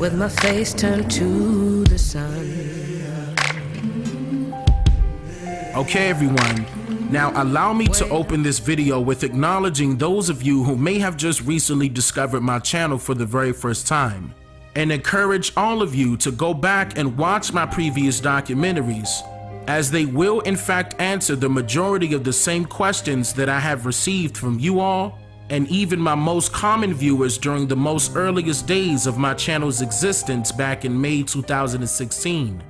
with my face turned to the sun. Okay everyone, now allow me to open this video with acknowledging those of you who may have just recently discovered my channel for the very first time, and encourage all of you to go back and watch my previous documentaries, as they will in fact answer the majority of the same questions that I have received from you all and even my most common viewers during the most earliest days of my channel's existence back in May 2016.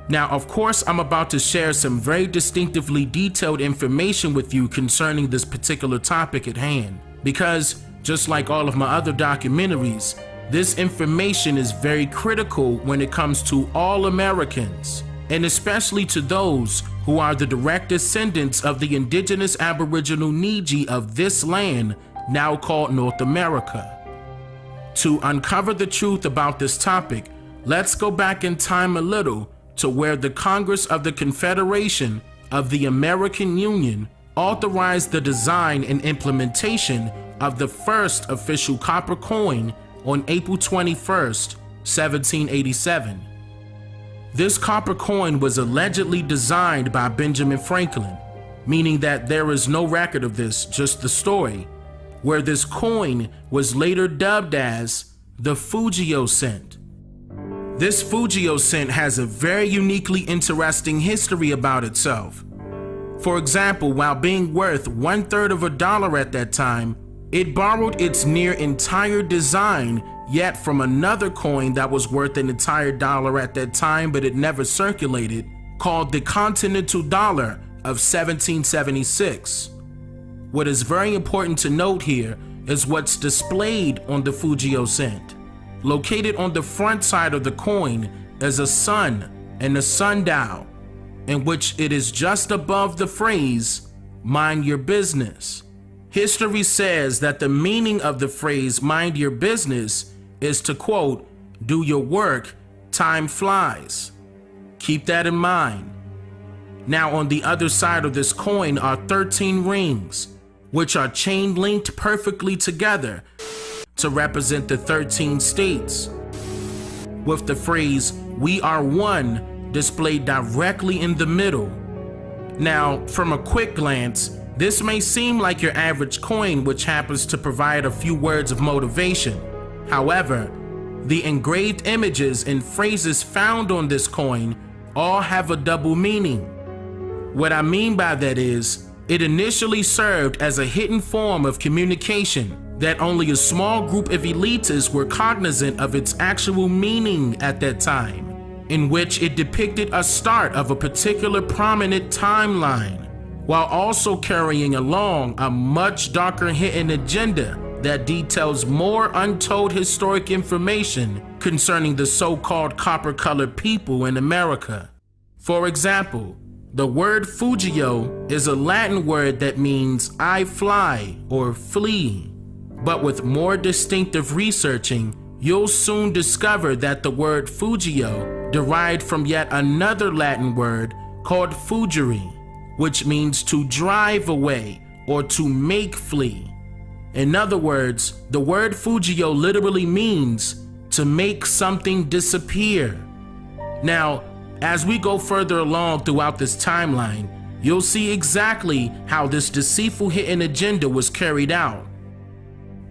Now, of course, I'm about to share some very distinctively detailed information with you concerning this particular topic at hand, because just like all of my other documentaries, this information is very critical when it comes to all Americans, and especially to those who are the direct descendants of the indigenous Aboriginal Niji of this land, now called North America. To uncover the truth about this topic, let's go back in time a little to where the Congress of the Confederation of the American Union authorized the design and implementation of the first official copper coin on April 21st, 1787. This copper coin was allegedly designed by Benjamin Franklin, meaning that there is no record of this, just the story, where this coin was later dubbed as the Fugio cent. This Fugio cent has a very uniquely interesting history about itself. For example, while being worth $1/3 of a dollar at that time, it borrowed its near entire design yet from another coin that was worth an entire dollar at that time, but it never circulated, called the Continental Dollar of 1776. What is very important to note here is what's displayed on the Fugio cent. Located on the front side of the coin is a sun and a sundial, in which it is just above the phrase, "Mind your business." History says that the meaning of the phrase, "mind your business," is to quote, "do your work, time flies." Keep that in mind. Now on the other side of this coin are 13 rings, which are chain linked perfectly together to represent the 13 states, with the phrase "we are one" displayed directly in the middle. Now, from a quick glance, this may seem like your average coin, which happens to provide a few words of motivation. However, the engraved images and phrases found on this coin all have a double meaning. What I mean by that is, it initially served as a hidden form of communication that only a small group of elitists were cognizant of its actual meaning at that time, in which it depicted a start of a particular prominent timeline, while also carrying along a much darker hidden agenda that details more untold historic information concerning the so-called copper-colored people in America. For example, the word Fugio is a Latin word that means "I fly" or "flee." But with more distinctive researching, you'll soon discover that the word Fugio derived from yet another Latin word called fugere, which means to drive away or to make flee. In other words, the word Fugio literally means to make something disappear. Now, as we go further along throughout this timeline, you'll see exactly how this deceitful hidden agenda was carried out.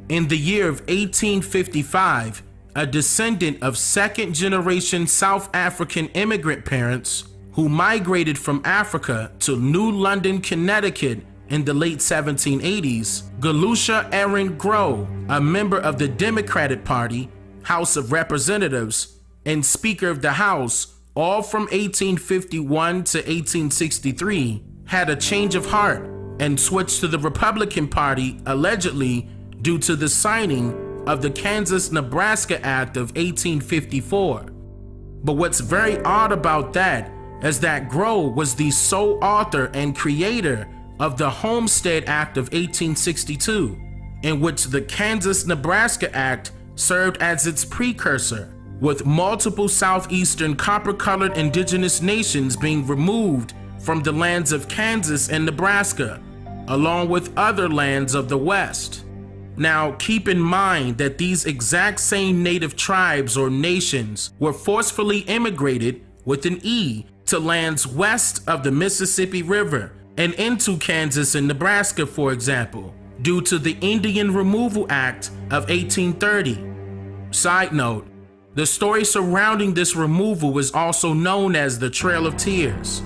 In the year of 1855, a descendant of second-generation South African immigrant parents who migrated from Africa to New London, Connecticut in the late 1780s, Galusha Aaron Grow, a member of the Democratic Party, House of Representatives, and Speaker of the House, all from 1851 to 1863, had a change of heart and switched to the Republican Party, allegedly due to the signing of the Kansas-Nebraska Act of 1854. But what's very odd about that is that Grow was the sole author and creator of the Homestead Act of 1862, in which the Kansas-Nebraska Act served as its precursor, with multiple southeastern copper-colored indigenous nations being removed from the lands of Kansas and Nebraska, along with other lands of the West. Now, keep in mind that these exact same native tribes or nations were forcefully immigrated with an E to lands west of the Mississippi River and into Kansas and Nebraska, for example, due to the Indian Removal Act of 1830. Side note, the story surrounding this removal is also known as the Trail of Tears.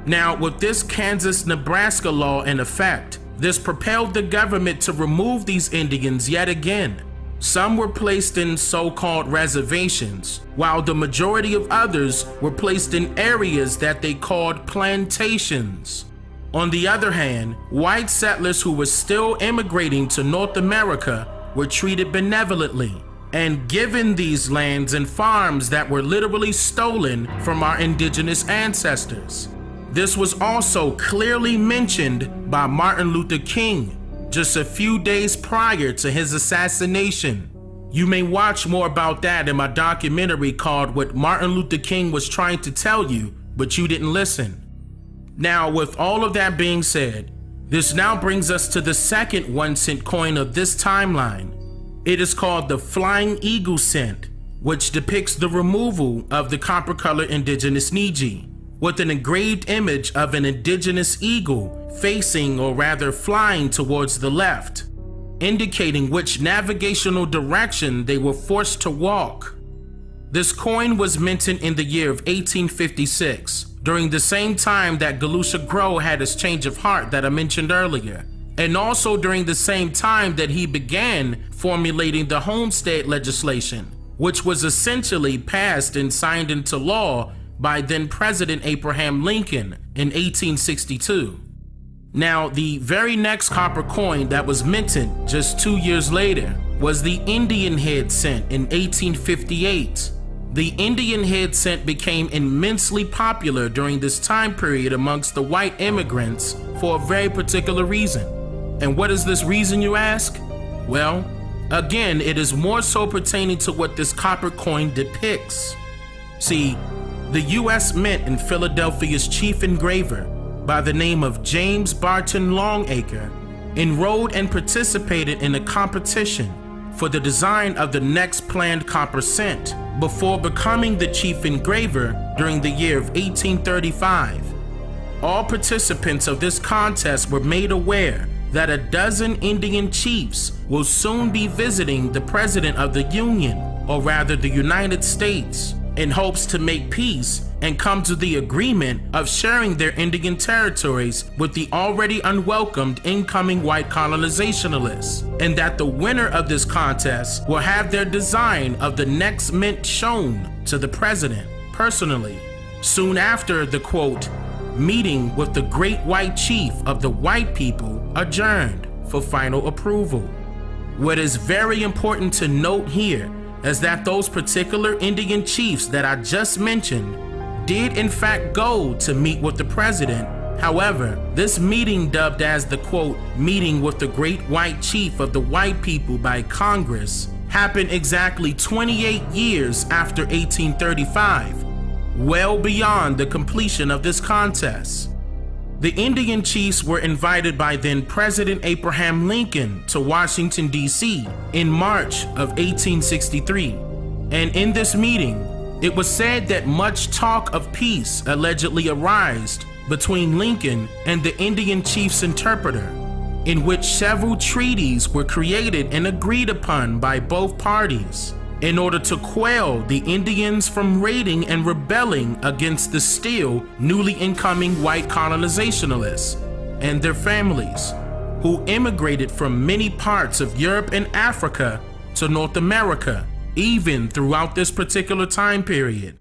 Now, with this Kansas-Nebraska law in effect, this propelled the government to remove these Indians yet again. Some were placed in so-called reservations, while the majority of others were placed in areas that they called plantations. On the other hand, white settlers who were still immigrating to North America were treated benevolently and given these lands and farms that were literally stolen from our indigenous ancestors. This was also clearly mentioned by Martin Luther King just a few days prior to his assassination. You may watch more about that in my documentary called What Martin Luther King Was Trying to Tell You, But You Didn't Listen. Now, with all of that being said, this now brings us to the second 1-cent coin of this timeline. It is called the Flying Eagle cent, which depicts the removal of the copper-colored indigenous Niji, with an engraved image of an indigenous eagle facing, or rather flying, towards the left, indicating which navigational direction they were forced to walk. This coin was minted in the year of 1856, during the same time that Galusha Grow had his change of heart that I mentioned earlier, and also during the same time that he began formulating the homestead legislation, which was essentially passed and signed into law by then President Abraham Lincoln in 1862. Now, the very next copper coin that was minted just 2 years later was the Indian head cent in 1858. The Indian head cent became immensely popular during this time period amongst the white immigrants for a very particular reason. And what is this reason, you ask? Well, again, it is more so pertaining to what this copper coin depicts. See, the U.S. Mint and Philadelphia's chief engraver, by the name of James Barton Longacre, enrolled and participated in a competition for the design of the next planned copper cent before becoming the chief engraver during the year of 1835. All participants of this contest were made aware that a dozen Indian chiefs will soon be visiting the President of the Union, or rather the United States, in hopes to make peace and come to the agreement of sharing their Indian territories with the already unwelcomed incoming white colonizationalists, and that the winner of this contest will have their design of the next mint shown to the president personally, soon after the quote, meeting with the great white chief of the white people adjourned for final approval. What is very important to note here is that those particular Indian chiefs that I just mentioned did in fact go to meet with the president. However, this meeting, dubbed as the quote, meeting with the great white chief of the white people by Congress, happened exactly 28 years after 1835, well beyond the completion of this contest. The Indian chiefs were invited by then President Abraham Lincoln to Washington, D.C. in March of 1863. And in this meeting, it was said that much talk of peace allegedly arose between Lincoln and the Indian chief's interpreter, in which several treaties were created and agreed upon by both parties in order to quell the Indians from raiding and rebelling against the still newly incoming white colonizationalists and their families, who immigrated from many parts of Europe and Africa to North America, even throughout this particular time period.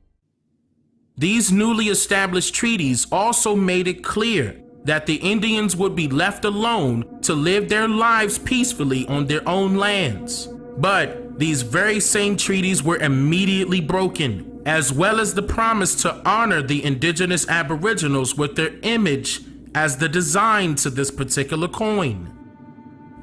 These newly established treaties also made it clear that the Indians would be left alone to live their lives peacefully on their own lands. But these very same treaties were immediately broken, as well as the promise to honor the indigenous aboriginals with their image as the design to this particular coin.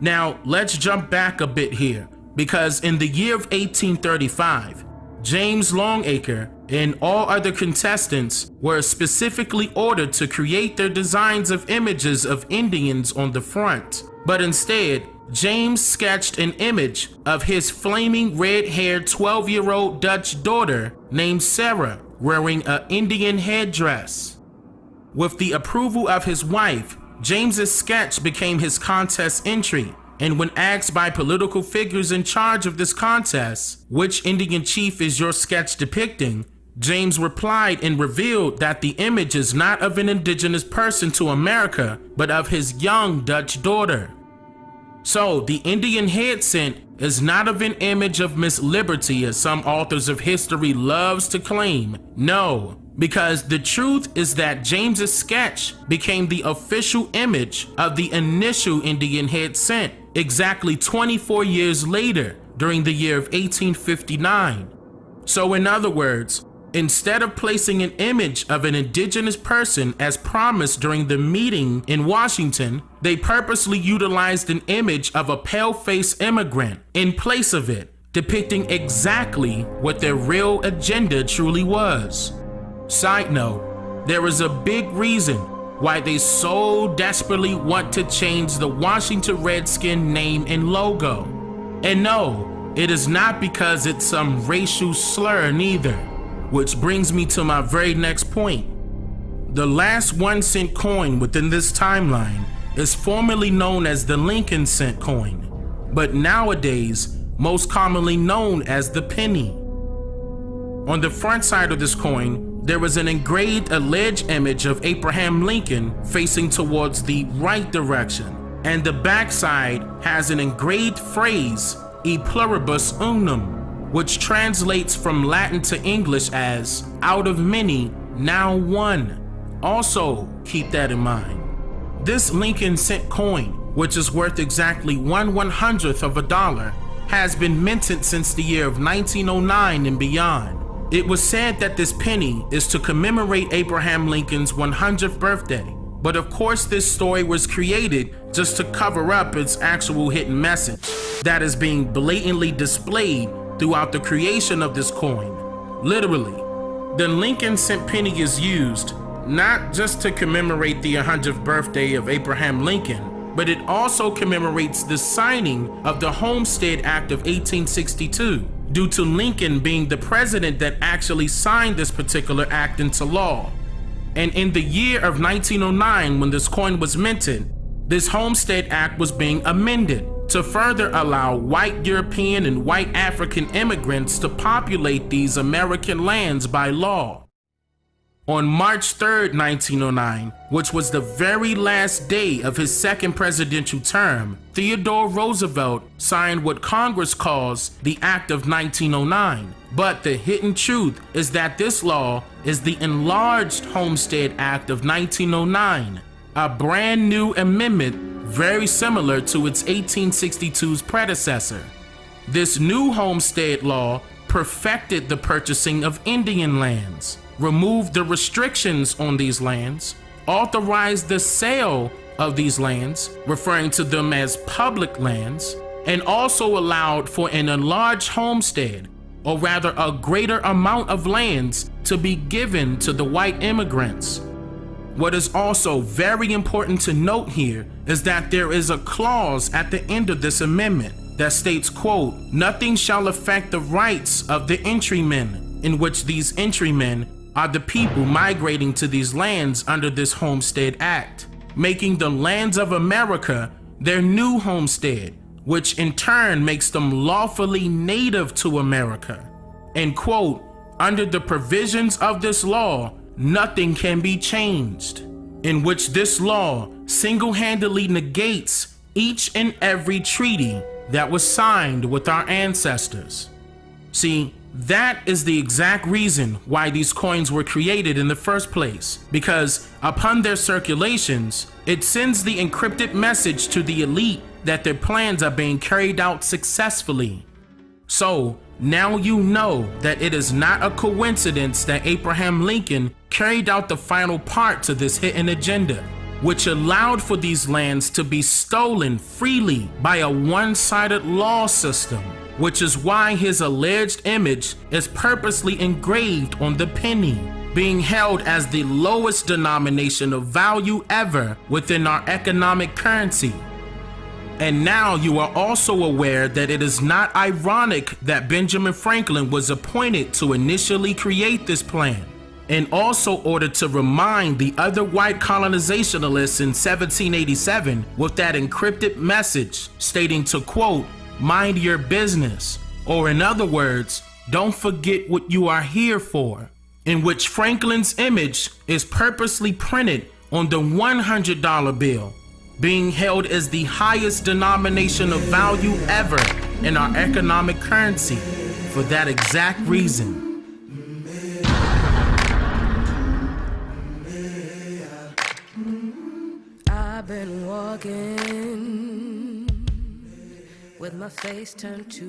Now, let's jump back a bit here, because in the year of 1835, James Longacre and all other contestants were specifically ordered to create their designs of images of Indians on the front, but instead, James sketched an image of his flaming red-haired 12-year-old Dutch daughter named Sarah wearing an Indian headdress. With the approval of his wife, James's sketch became his contest entry, and when asked by political figures in charge of this contest, which Indian chief is your sketch depicting, James replied and revealed that the image is not of an indigenous person to America, but of his young Dutch daughter. So, the Indian head cent is not of an image of Miss Liberty as some authors of history loves to claim. No, because the truth is that James's sketch became the official image of the initial Indian head cent exactly 24 years later, during the year of 1859. So in other words, instead of placing an image of an indigenous person as promised during the meeting in Washington, they purposely utilized an image of a pale-faced immigrant in place of it, depicting exactly what their real agenda truly was. Side note, there is a big reason why they so desperately want to change the Washington Redskin name and logo. And no, it is not because it's some racial slur neither. Which brings me to my very next point. The last 1-cent coin within this timeline is formerly known as the Lincoln cent coin, but nowadays most commonly known as the penny. On the front side of this coin, there was an engraved alleged image of Abraham Lincoln facing towards the right direction, and the back side has an engraved phrase, E pluribus unum, which translates from Latin to English as, out of many, now one. Also, keep that in mind. This Lincoln cent coin, which is worth exactly 1/100th of a dollar, has been minted since the year of 1909 and beyond. It was said that this penny is to commemorate Abraham Lincoln's 100th birthday, but of course this story was created just to cover up its actual hidden message that is being blatantly displayed throughout the creation of this coin. Literally, the Lincoln cent penny is used not just to commemorate the 100th birthday of Abraham Lincoln, but it also commemorates the signing of the Homestead Act of 1862, due to Lincoln being the president that actually signed this particular act into law. And in the year of 1909, when this coin was minted, this Homestead Act was being amended to further allow white European and white African immigrants to populate these American lands by law. On March 3rd, 1909, which was the very last day of his second presidential term, Theodore Roosevelt signed what Congress calls the Act of 1909. But the hidden truth is that this law is the enlarged Homestead Act of 1909, a brand new amendment very similar to its 1862's predecessor. This new Homestead law perfected the purchasing of Indian lands, removed the restrictions on these lands, authorized the sale of these lands, referring to them as public lands, and also allowed for an enlarged homestead, or rather a greater amount of lands, to be given to the white immigrants. What is also very important to note here is that there is a clause at the end of this amendment that states, quote, "Nothing shall affect the rights of the entrymen," in which these entrymen are the people migrating to these lands under this Homestead Act, making the lands of America their new homestead, which in turn makes them lawfully native to America. And quote, "Under the provisions of this law, nothing can be changed," in which this law single-handedly negates each and every treaty that was signed with our ancestors. See, that is the exact reason why these coins were created in the first place, because upon their circulations, it sends the encrypted message to the elite that their plans are being carried out successfully. So, now you know that it is not a coincidence that Abraham Lincoln carried out the final part to this hidden agenda, which allowed for these lands to be stolen freely by a one-sided law system, which is why his alleged image is purposely engraved on the penny, being held as the lowest denomination of value ever within our economic currency. And now you are also aware that it is not ironic that Benjamin Franklin was appointed to initially create this plan, and also ordered to remind the other white colonizationalists in 1787 with that encrypted message stating to, quote, "Mind your business," or in other words, "Don't forget what you are here for," in which Franklin's image is purposely printed on the $100 bill, being held as the highest denomination of value ever in our economic currency for that exact reason. I've been walking with my face turned to